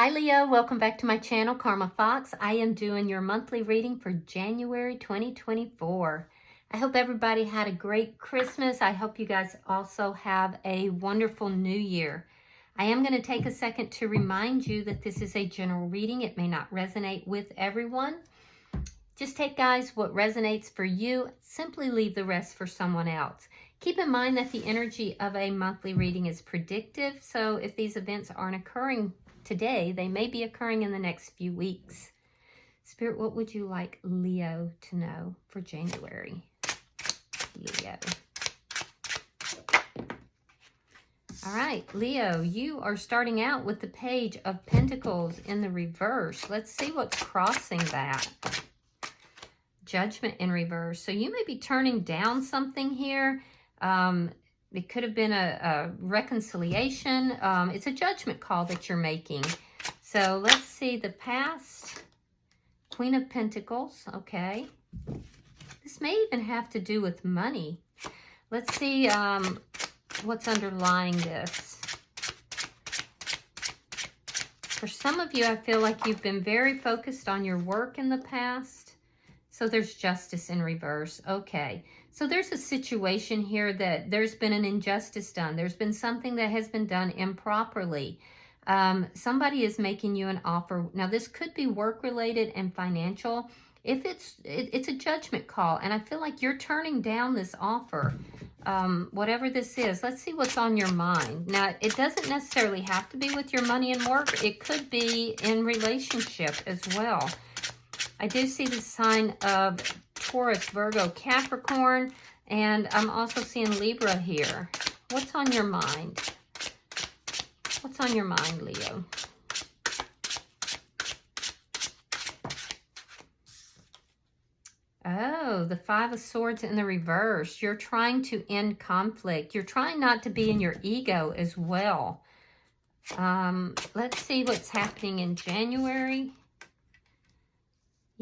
Hi Leo, welcome back to my channel, Karma Fox. I am doing your monthly reading for January 2024. I hope everybody had a great Christmas. I hope you guys also have a wonderful new year. I am going to take a second to remind you that this is a general reading. It may not resonate with everyone. Just take, guys, what resonates for you. Simply leave the rest for someone else. Keep in mind that the energy of a monthly reading is predictive. So if these events aren't occurring today, they may be occurring in the next few weeks. Spirit, what would you like Leo to know for January? Leo. All right, Leo, you are starting out with the Page of Pentacles in the reverse. Let's see what's crossing that. Judgment in reverse. So you may be turning down something here. It could have been a reconciliation. It's a judgment call that you're making. So let's see the past. Queen of Pentacles. Okay. This may even have to do with money. Let's see what's underlying this. For some of you, I feel like you've been very focused on your work in the past. So there's justice in reverse. Okay. So there's a situation here that there's been an injustice done. There's been something that has been done improperly. Somebody is making you an offer. Now, this could be work-related and financial. If it's a judgment call, and I feel like you're turning down this offer, whatever this is. Let's see what's on your mind. Now, it doesn't necessarily have to be with your money and work. It could be in relationship as well. I do see the sign of Taurus, Virgo, Capricorn, and I'm also seeing Libra here. What's on your mind? What's on your mind, Leo? Oh, the Five of Swords in the reverse. You're trying to end conflict. You're trying not to be in your ego as well. Let's see what's happening in January.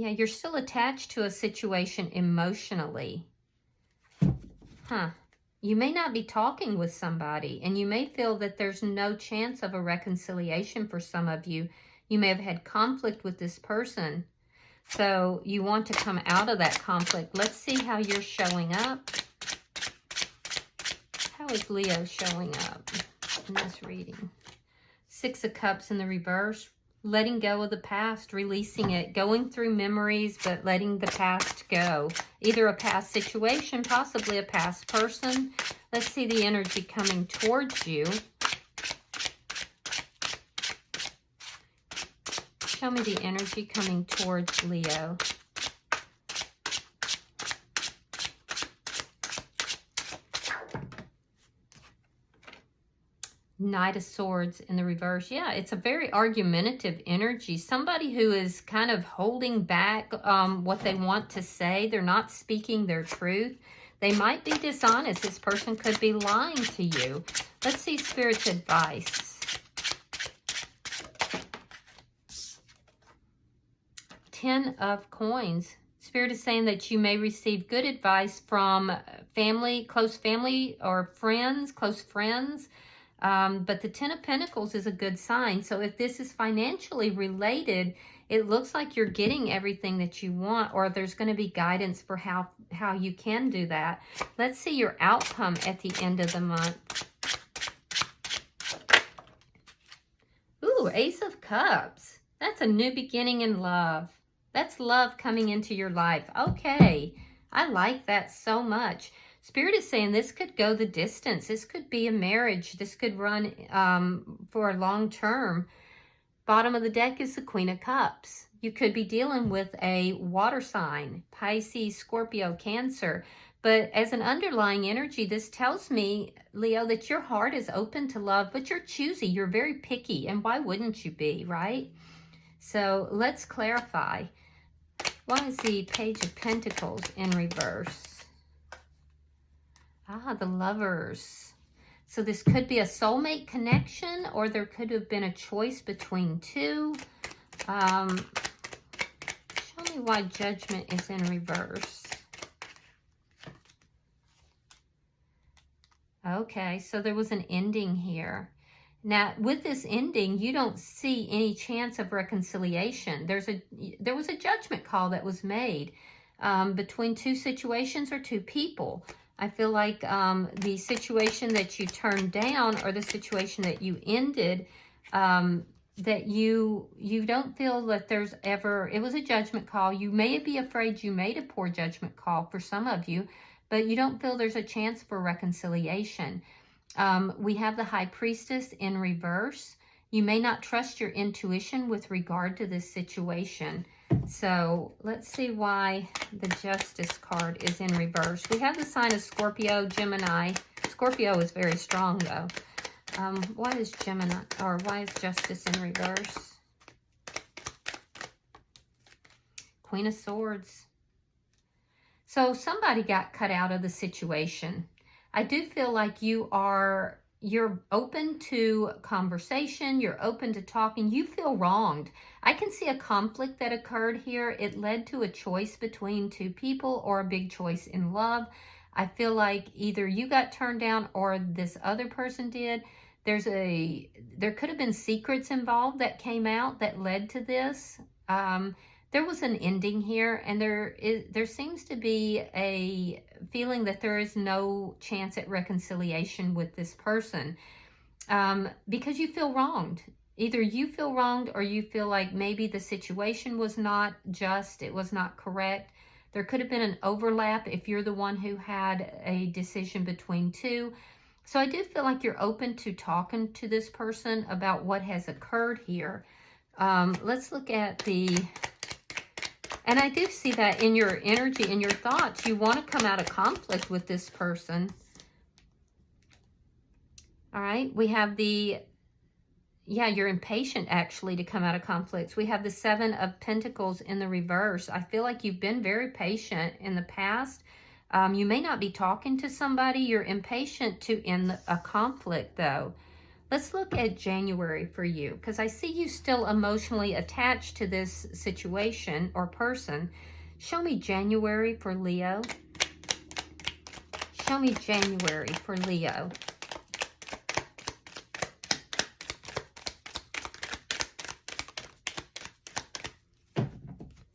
Yeah, you're still attached to a situation emotionally. You may not be talking with somebody, and you may feel that there's no chance of a reconciliation for some of you. You may have had conflict with this person, so you want to come out of that conflict. Let's see how you're showing up. How is Leo showing up in this reading? Six of Cups in the reverse. Letting go of the past, releasing it, going through memories, but letting the past go. Either a past situation, possibly a past person. Let's see the energy coming towards you. Show me the energy coming towards Leo. Knight of Swords in the reverse. Yeah, it's a very argumentative energy. Somebody who is kind of holding back what they want to say. They're not speaking their truth. They might be dishonest. This person could be lying to you. Let's see Spirit's advice. 10 of Coins. Spirit is saying that you may receive good advice from family, close family or friends, close friends. But the 10 of Pentacles is a good sign. So if this is financially related, it looks like you're getting everything that you want, or there's going to be guidance for how you can do that. Let's see your outcome at the end of the month. Ooh, Ace of Cups. That's a new beginning in love. That's love coming into your life. Okay, I like that so much. Spirit is saying this could go the distance. This could be a marriage. This could run for a long term. Bottom of the deck is the Queen of Cups. You could be dealing with a water sign, Pisces, Scorpio, Cancer. But as an underlying energy, this tells me, Leo, that your heart is open to love, but you're choosy. You're very picky. And why wouldn't you be, right? So let's clarify. Why is the Page of Pentacles in reverse? Ah, the Lovers. So this could be a soulmate connection, or there could have been a choice between two. Show me why Judgment is in reverse. Okay, so there was an ending here. Now, with this ending, you don't see any chance of reconciliation. There was a judgment call that was made between two situations or two people. I feel like the situation that you turned down or the situation that you ended, that you don't feel that there's ever, it was a judgment call. You may be afraid you made a poor judgment call for some of you, but you don't feel there's a chance for reconciliation. We have the High Priestess in reverse. You may not trust your intuition with regard to this situation. So let's see why the Justice card is in reverse. We have the sign of Scorpio, Gemini. Scorpio is very strong though. Why is Gemini, or why is Justice in reverse? Queen of Swords. So somebody got cut out of the situation. I do feel like you're open to conversation, you're open to talking, you feel wronged. I can see a conflict that occurred here. It led to a choice between two people or a big choice in love. I feel like either you got turned down or this other person did. There could have been secrets involved that came out that led to this. There was an ending here, and there seems to be a feeling that there is no chance at reconciliation with this person because you feel wronged. Either you feel wronged or you feel like maybe the situation was not just, it was not correct. There could have been an overlap if you're the one who had a decision between two. So I do feel like you're open to talking to this person about what has occurred here. Let's look at and I do see that in your energy, in your thoughts, you want to come out of conflict with this person. All right, we have you're impatient actually to come out of conflicts. We have the Seven of Pentacles in the reverse. I feel like you've been very patient in the past. You may not be talking to somebody. You're impatient to end a conflict though. Let's look at January for you, because I see you still emotionally attached to this situation or person. Show me January for Leo. Show me January for Leo.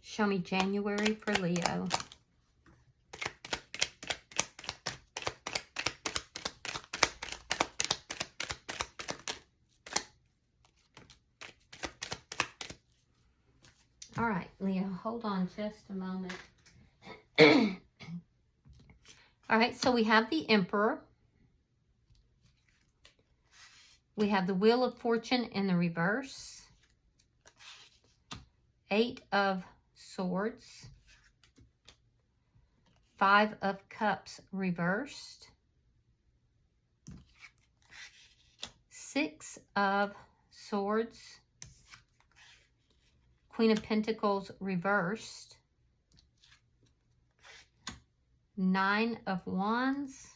Show me January for Leo. All right, Leo, hold on just a moment. All right, so we have the Emperor. We have the Wheel of Fortune in the reverse. Eight of Swords. Five of Cups reversed. Six of Swords. Queen of Pentacles reversed. Nine of Wands.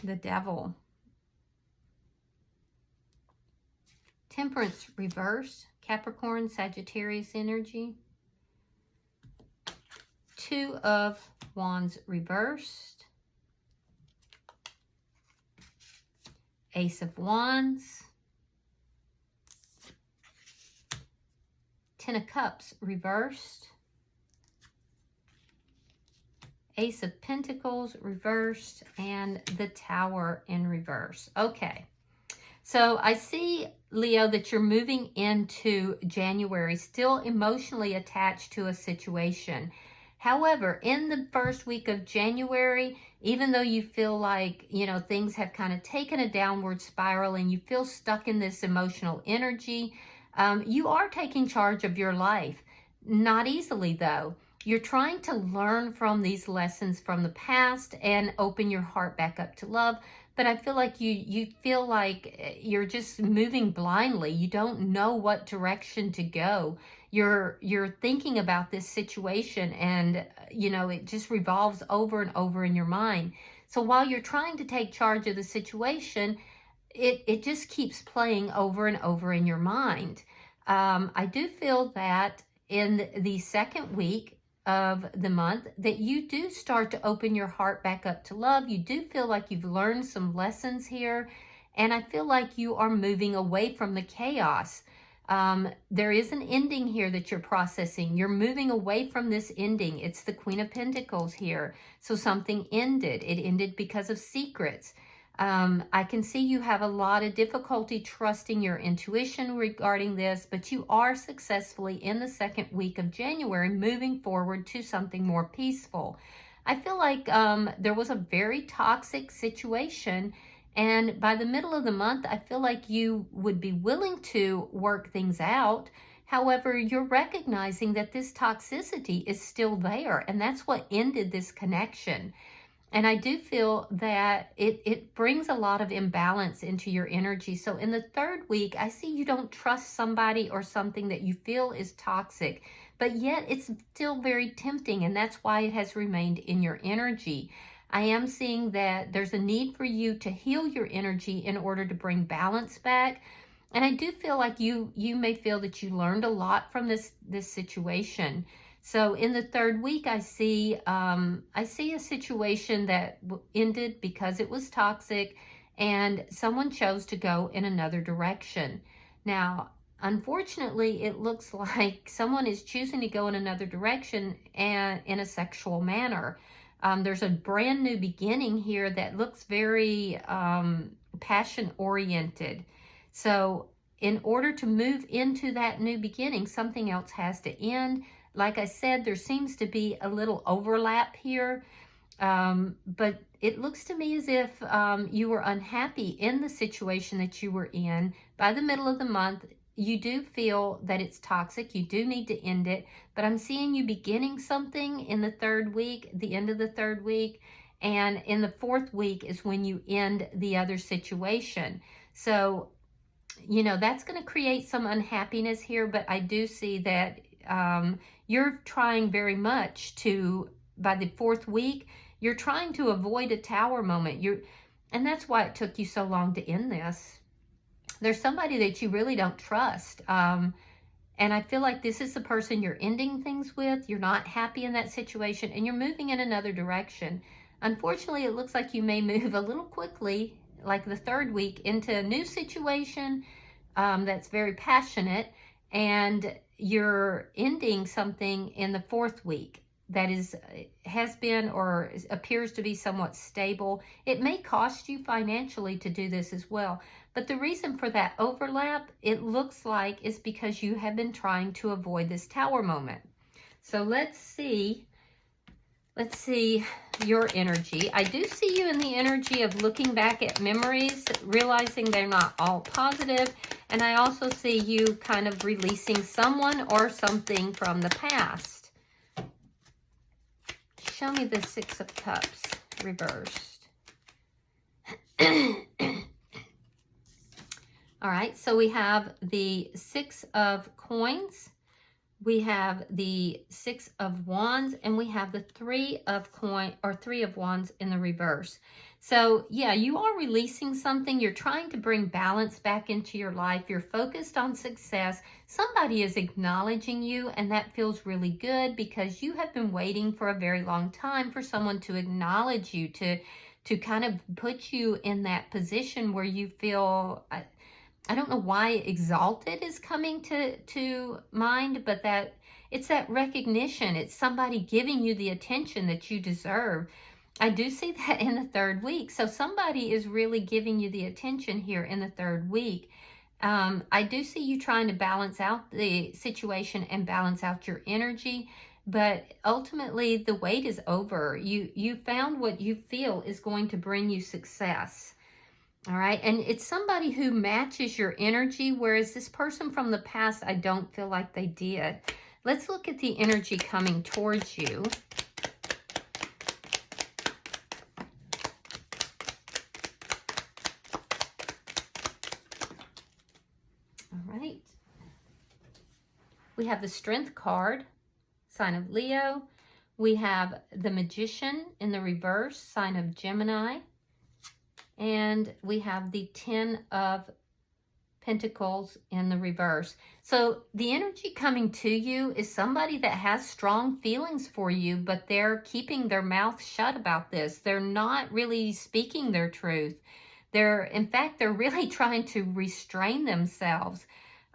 The Devil. Temperance reversed. Capricorn, Sagittarius energy. Two of Wands reversed. Ace of Wands. Ten of Cups reversed. Ace of Pentacles reversed, and the Tower in reverse. Okay, so I see, Leo, that you're moving into January still emotionally attached to a situation. However, in the first week of January, even though you feel like, things have kind of taken a downward spiral and you feel stuck in this emotional energy, you are taking charge of your life. Not easily, though. You're trying to learn from these lessons from the past and open your heart back up to love. But I feel like you feel like you're just moving blindly. You don't know what direction to go. You're thinking about this situation and, it just revolves over and over in your mind. So while you're trying to take charge of the situation, it just keeps playing over and over in your mind. I do feel that in the second week of the month that you do start to open your heart back up to love. You do feel like you've learned some lessons here, And I feel like you are moving away from the chaos. There is an ending here that you're processing. You're moving away from this ending. It's the Queen of Pentacles here. So something ended. It ended because of secrets. I can see you have a lot of difficulty trusting your intuition regarding this, but you are successfully in the second week of January moving forward to something more peaceful. I feel like there was a very toxic situation, and by the middle of the month, I feel like you would be willing to work things out. However, you're recognizing that this toxicity is still there, and that's what ended this connection. And I do feel that it brings a lot of imbalance into your energy. So in the third week, I see you don't trust somebody or something that you feel is toxic, but yet it's still very tempting, and that's why it has remained in your energy. I am seeing that there's a need for you to heal your energy in order to bring balance back. And I do feel like you may feel that you learned a lot from this situation. So in the third week, I see a situation that ended because it was toxic and someone chose to go in another direction. Now, unfortunately, it looks like someone is choosing to go in another direction and in a sexual manner. There's a brand new beginning here that looks very passion-oriented. So in order to move into that new beginning, something else has to end. Like I said, there seems to be a little overlap here, but it looks to me as if you were unhappy in the situation that you were in. By the middle of the month, you do feel that it's toxic. You do need to end it, but I'm seeing you beginning something in the third week, the end of the third week, and in the fourth week is when you end the other situation. So, you know, that's going to create some unhappiness here, but I do see that you're trying very much to, by the fourth week, you're trying to avoid a tower moment. And that's why it took you so long to end this. There's somebody that you really don't trust. And I feel like this is the person you're ending things with. You're not happy in that situation, and you're moving in another direction. Unfortunately, it looks like you may move a little quickly, like the third week, into a new situation that's very passionate, and you're ending something in the fourth week that has been or appears to be somewhat stable. It may cost you financially to do this as well. But the reason for that overlap, it looks like, is because you have been trying to avoid this tower moment. So let's see your energy. I do see you in the energy of looking back at memories, realizing they're not all positive. And I also see you kind of releasing someone or something from the past. Show me the Six of Cups reversed. All right, so we have the Six of Coins, we have the Six of Wands, and we have the Three of Wands in the reverse. So yeah, you are releasing something. You're trying to bring balance back into your life. You're focused on success. Somebody is acknowledging you, and that feels really good because you have been waiting for a very long time for someone to acknowledge you, to kind of put you in that position where you feel, I don't know why exalted is coming to mind, but that it's that recognition. It's somebody giving you the attention that you deserve. I do see that in the third week. So somebody is really giving you the attention here in the third week. I do see you trying to balance out the situation and balance out your energy, but ultimately the wait is over. You found what you feel is going to bring you success. All right, and it's somebody who matches your energy, whereas this person from the past, I don't feel like they did. Let's look at the energy coming towards you. All right. We have the Strength card, sign of Leo. We have the Magician in the reverse, sign of Gemini. And we have the Ten of Pentacles in the reverse. So the energy coming to you is somebody that has strong feelings for you, but they're keeping their mouth shut about this. They're not really speaking their truth. In fact, they're really trying to restrain themselves.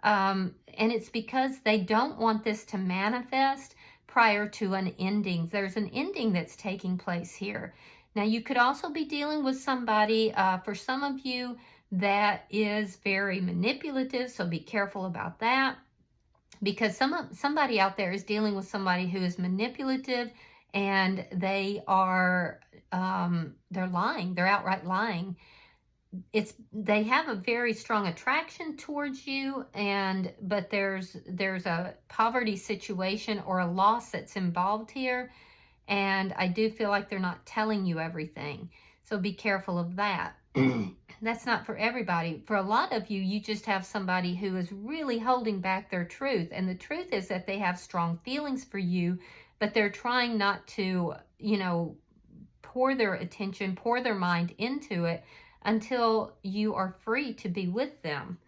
And it's because they don't want this to manifest prior to an ending. There's an ending that's taking place here. Now, you could also be dealing with somebody, for some of you, that is very manipulative, so be careful about that. Because somebody out there is dealing with somebody who is manipulative, and they are they're lying. They're outright lying. They have a very strong attraction towards you, but there's a poverty situation or a loss that's involved here, and I do feel like they're not telling you everything. So be careful of that. That's not for everybody. For a lot of you, you just have somebody who is really holding back their truth. And the truth is that they have strong feelings for you, but they're trying not to, pour their attention, pour their mind into it until you are free to be with them.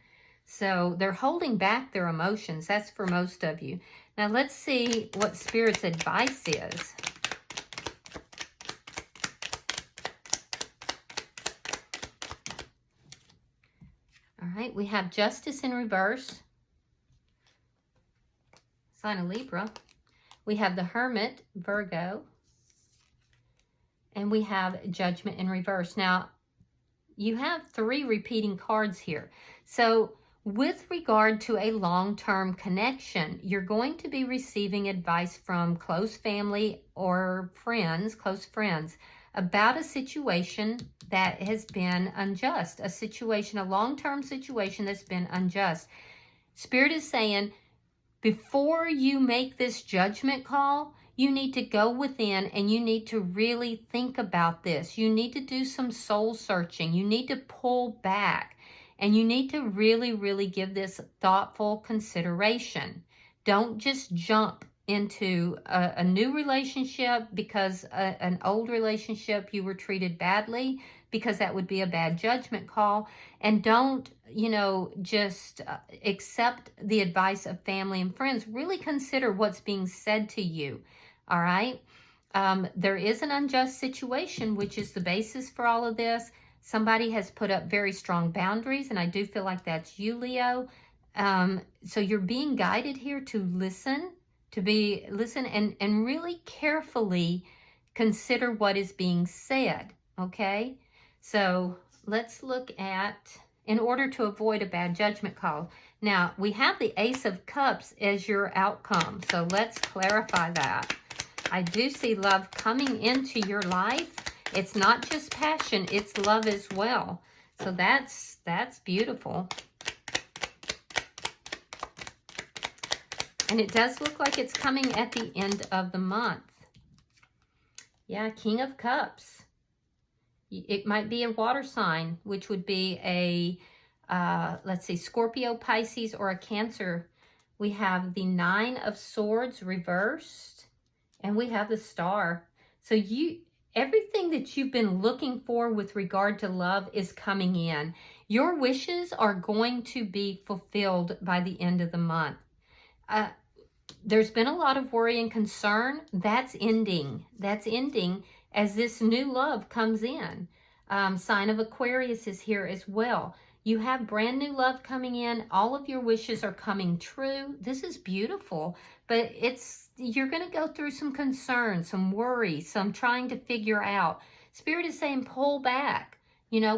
So they're holding back their emotions. That's for most of you. Now let's see what Spirit's advice is. All right, we have Justice in reverse, sign of Libra. We have the Hermit, Virgo. And we have Judgment in reverse. Now, you have 3 repeating cards here. So, with regard to a long-term connection, you're going to be receiving advice from close family or friends, close friends, about a situation that has been unjust, a long-term situation that's been unjust. Spirit is saying, before you make this judgment call, you need to go within and you need to really think about this. You need to do some soul searching. You need to pull back and you need to really, really give this thoughtful consideration. Don't just jump into a new relationship because an old relationship you were treated badly, because that would be a bad judgment call. And don't, just accept the advice of family and friends. Really consider what's being said to you, all right? There is an unjust situation, which is the basis for all of this. Somebody has put up very strong boundaries, and I do feel like that's you, Leo. So you're being guided here to listen, and really carefully consider what is being said, okay? So let's look at, in order to avoid a bad judgment call. Now, we have the Ace of Cups as your outcome, so let's clarify that. I do see love coming into your life. It's not just passion, it's love as well. So that's beautiful. And it does look like it's coming at the end of the month. Yeah, King of Cups. It might be a water sign, which would be a, let's see, Scorpio, Pisces, or a Cancer. We have the 9 of Swords reversed, and we have the Star. So everything that you've been looking for with regard to love is coming in. Your wishes are going to be fulfilled by the end of the month. There's been a lot of worry and concern. That's ending. That's ending as this new love comes in. Sign of Aquarius is here as well. You have brand new love coming in. All of your wishes are coming true. This is beautiful, but you're going to go through some concern, some worry, some trying to figure out. Spirit is saying pull back.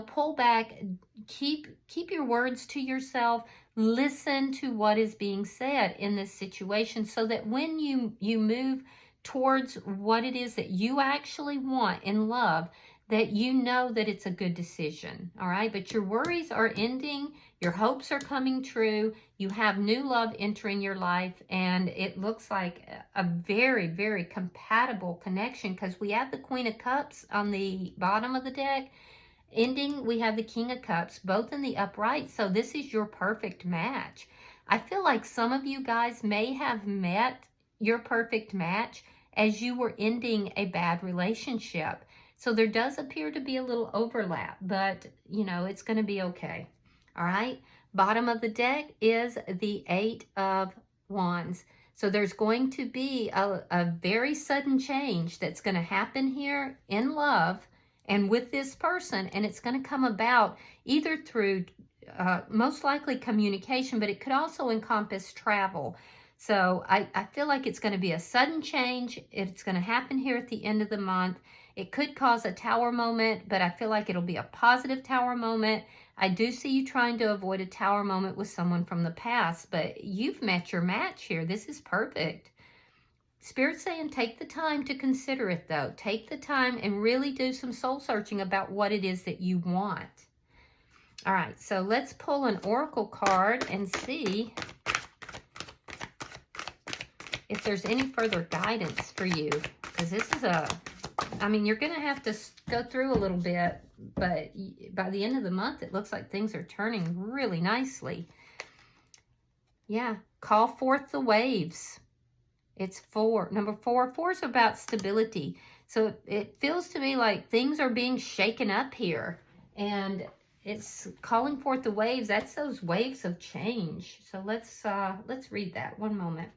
Pull back. Keep your words to yourself. Listen to what is being said in this situation so that when you move towards what it is that you actually want in love, that you know that it's a good decision, all right? But your worries are ending. Your hopes are coming true. You have new love entering your life, and it looks like a very, very compatible connection because we have the Queen of Cups on the bottom of the deck. Ending, we have the King of Cups, both in the upright. So this is your perfect match. I feel like some of you guys may have met your perfect match as you were ending a bad relationship. So there does appear to be a little overlap, but it's going to be okay. All right. Bottom of the deck is the 8 of Wands. So there's going to be a very sudden change that's going to happen here in love. and with this person, and it's going to come about either through most likely communication, but it could also encompass travel. So I feel like it's going to be a sudden change. It's going to happen here at the end of the month. It could cause a tower moment, but I feel like it'll be a positive tower moment. I do see you trying to avoid a tower moment with someone from the past, but you've met your match here. This is perfect. Spirit's saying take the time to consider it, though. Take the time and really do some soul searching about what it is that you want. All right, so let's pull an oracle card and see if there's any further guidance for you. Because this is I mean, you're going to have to go through a little bit, but by the end of the month, it looks like things are turning really nicely. Yeah, call forth the waves. It's 4. Number 4. 4 is about stability. So it feels to me like things are being shaken up here. And it's calling forth the waves. That's those waves of change. So let's read that. One moment.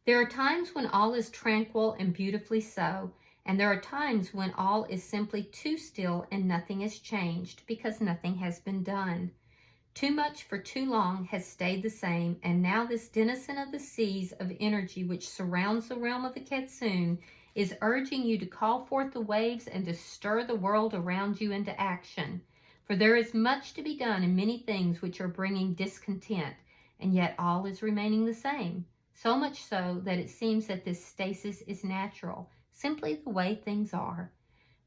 There are times when all is tranquil and beautifully so, and there are times when all is simply too still and nothing has changed because nothing has been done. Too much for too long has stayed the same, and now this denizen of the seas of energy which surrounds the realm of the Kitsune is urging you to call forth the waves and to stir the world around you into action. For there is much to be done in many things which are bringing discontent, and yet all is remaining the same. So much so that it seems that this stasis is natural, simply the way things are.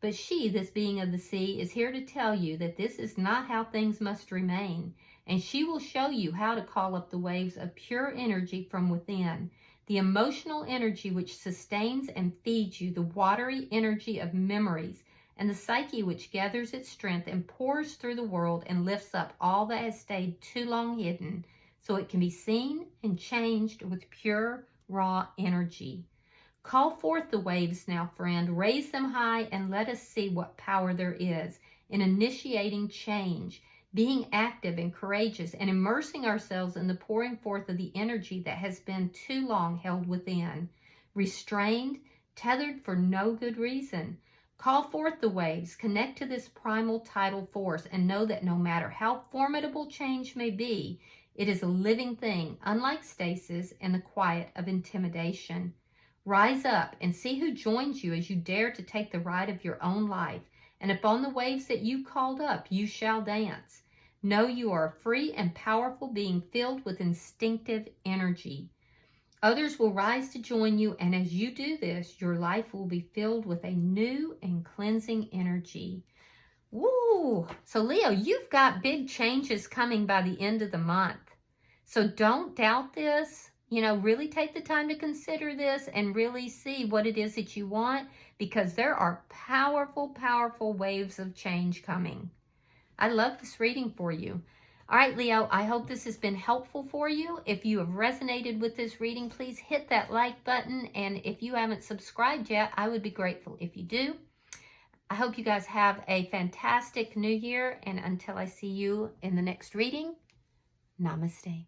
But she, this being of the sea, is here to tell you that this is not how things must remain, and she will show you how to call up the waves of pure energy from within, the emotional energy which sustains and feeds you, the watery energy of memories, and the psyche which gathers its strength and pours through the world and lifts up all that has stayed too long hidden, so it can be seen and changed with pure, raw energy. Call forth the waves now, friend. Raise them high and let us see what power there is in initiating change, being active and courageous, and immersing ourselves in the pouring forth of the energy that has been too long held within, restrained, tethered for no good reason. Call forth the waves, connect to this primal tidal force, and know that no matter how formidable change may be, it is a living thing, unlike stasis and the quiet of intimidation. Rise up and see who joins you as you dare to take the ride of your own life, and upon the waves that you called up, you shall dance. Know you are a free and powerful being filled with instinctive energy. Others will rise to join you, and as you do this, your life will be filled with a new and cleansing energy. Woo! So Leo, you've got big changes coming by the end of the month. So don't doubt this. You know, really take the time to consider this and really see what it is that you want, because there are powerful, powerful waves of change coming. I love this reading for you. All right, Leo, I hope this has been helpful for you. If you have resonated with this reading, please hit that like button. And if you haven't subscribed yet, I would be grateful if you do. I hope you guys have a fantastic new year. And until I see you in the next reading, namaste.